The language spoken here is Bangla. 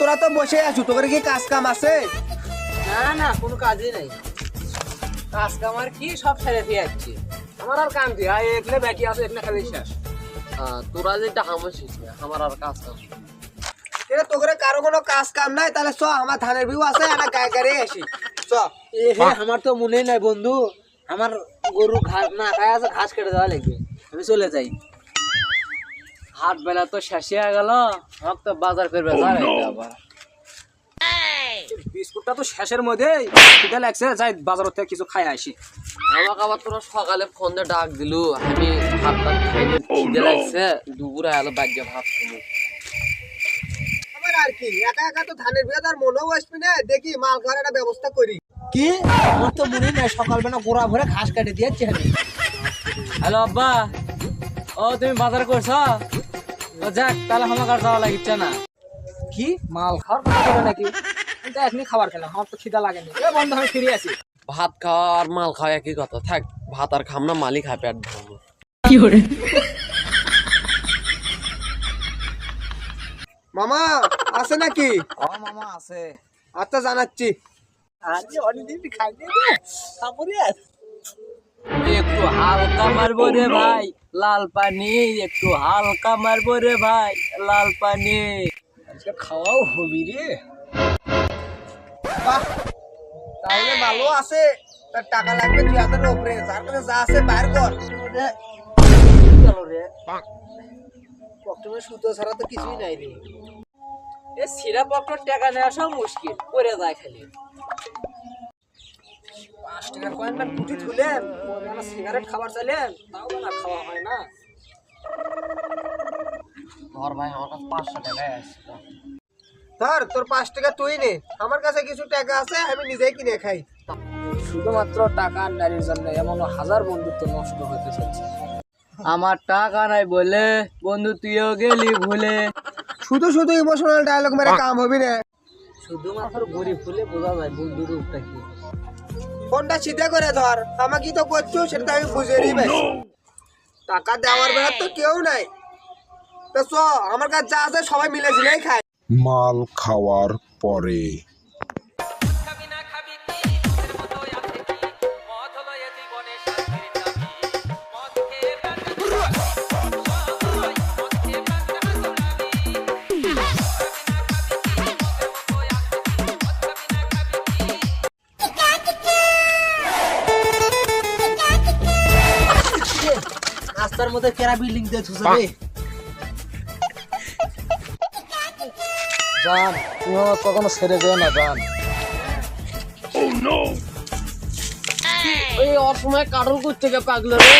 তোরা তো বসে আছো, তোর কি কাজ কাম আছে? না না কোনো কাজই নাই। কাজ কাম আর কি, সব ছেড়ে দিয়ে যাচ্ছি। আমার আর কাম কি, এখানে বাকি আছে, এখানে খালি শেষ। তোরা যেটা হামছিস আমার আর কাজ কাম এটা তোর কারো কোনো কাজ কাম নাই, তাহলে চ আমার ধানের বিউ আছে, আমরা গায়ে গাড়ি আসি। চ আমার তো মনেই নাই বন্ধু, আমার গরু ঘাস না খায় আছে, ঘাস কেটে দেওয়া লাগবে, আমি চলে যাই। হাট বেলা তো শেষে হয়ে গেল, আমার তো বাজার করবে আবার। বিস্কুটটা তো শেষের মধ্যেই খিদে লাগছে, যাই বাজার থেকে কিছু খাই আসি। আমাকে আবার তোরা সকালে ফোন দিয়ে ডাক দিলু, আমি ভাত টাত খাইলে খিদে লাগছে, দুপুরে এলো বাজ্যে ভাত খাবো। আমার আর কি, একা একা তো ধানের বিয়ে আর মনেও আসবি না, দেখি মাল খাওয়ার একটা ব্যবস্থা করি। কি আমার তো মনে নাই, সকালবেলা গোড়া ভরে ঘাস কেটে দিয়েছি আমি। হ্যালো আব্বা, ও তুমি বাজার করছো? ও যাক, তাহলে আমাকে আর যাওয়া লাগিচ্ছে না। কি মাল খাওয়ার কথা বলে নাকি? কিন্তু এখনই খাবার খেলাম, আমার তো খিদা লাগেনি। এ বন্ধু, আমি ফিরে আসি। ভাত খাওয়া আর মাল খাওয়া একই কথা, থাক ভাত আর খাম না, মালিক খায় পেট ভরবো। মামা আছে নাকি? মামা আছে। আচ্ছা জানাচ্ছি। আরে অনেকদিন খাইনি কাপড়ে একটু হালকা মারবো রে ভাই লাল পানি, একটু হালকা মারবো রে ভাই লাল পানি। আজকে খাওয়াও হবি রে। বাহ, তাহলে ভালো আছে। তার টাকা লাগবে 2000 উপরে, যার কাছে যা আছে বাইর কর। গেল রে, প্রথমে সুতো ছাড়া তো কিছুই নাই রে। এ সিরা পকেট টাকা নেওয়া সব মুশকিল, পরে যায় খালি। 5 টাকার কয়েনটা কুটি তুলেন, সিগারেট খাবার চাইলেন, তাও না খাওয়া হয় না। ধর ভাই, আমার কাছে 500 টাকায় আসছিল। ধর তোর 5 টাকা তুই নে, আমার কাছে কিছু টাকা আছে, আমি নিজেই কিনে খাই। শুধুমাত্র টাকা আর নারীর জন্য এমন হাজার বন্ধুত্ব নষ্ট হতে চলছে। আমার টাকা নাই বলে বন্ধু তুইও গেলি ভুলে। শুধু শুধু ইমোশনাল ডায়লগ মেরে কাম হবে না। শুধুমাত্র গরিব হলে বোঝা যায় বন্ধুর রূপটা কি। ফোনটা সিধা করে ধর, আমাকে তো করছো সেটা তো আমি বুঝে নিবে। টাকা দেওয়ার বেলা তো কেউ নাই, তো চ আমার কাছে যা আছে সবাই মিলে ঝিলেই খাই। মাল খাওয়ার পরে রাস্তার মধ্যে কেরা বিল্ডিং দিয়ে ধুছে রে। জান, তুমি আমার কখনো ছেড়ে যেও না জান। এই অসময় কাটল করতে গিয়ে পাগলো রে।